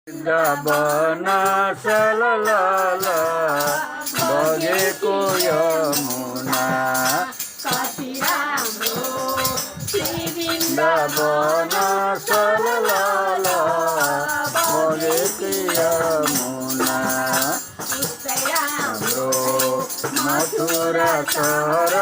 बना सललाला बगेको यमुना बना सललाला बगेको यमुना हाम्रो मथुरा सहर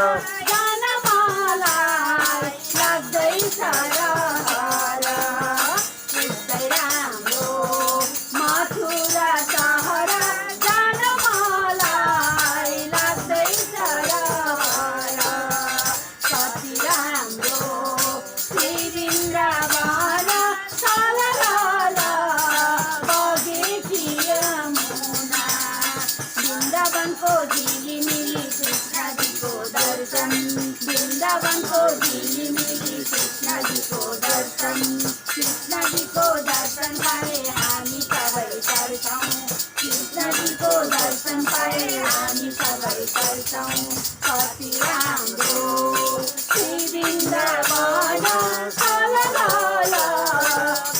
वृंदावन को झिलिमिली कृष्ण जी को दर्शन पाए हामी सबै तर्छौं कृष्ण जी को दर्शन पाए हामी सबै तर्छौं कति राम्रो श्री वृन्दावन सललाला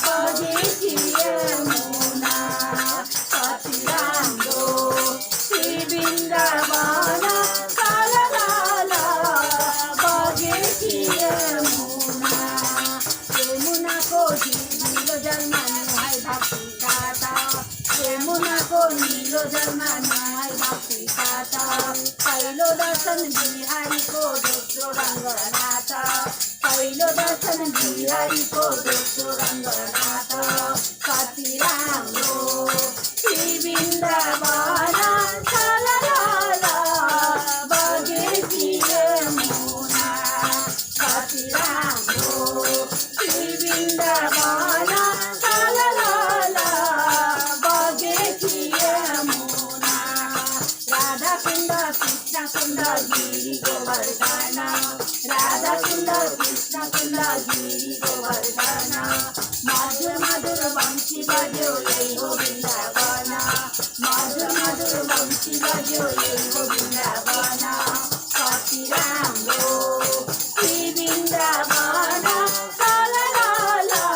बगेकी यमुना कति राम्रो श्री वृन्दावन नीलो जलमा नुहाई भक्ति गाथा पहिलो दर्शन बिहारीको दोस्रो रङ्ग नाथ पहिलो दर्शन बिहारीको दोस्रो रङ्ग नाथ कति राम्रो श्री वृन्दावन सललाला बगेकी यमुना कति राम्रो श्री वृन्दावन गिरी गोवर्धन राधा कुंड कृष्ण कुंड गिरी गोवर्धन मधुर मधुर वंशी बजो यही हो वृंदावन मधुर मधुर वंशी बजो यही हो वृंदावन कति राम्रो श्री वृंदावन सललाला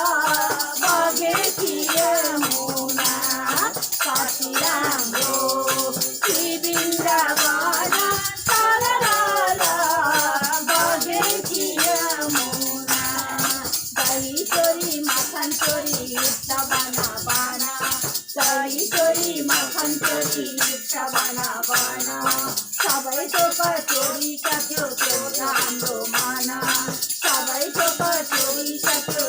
बगेकी यमुना कति राम्रो श्री वृंदावन सबै थोक चोरी सक्यो त्यो हाम्रो मन सबै थोक चोरी सक्यो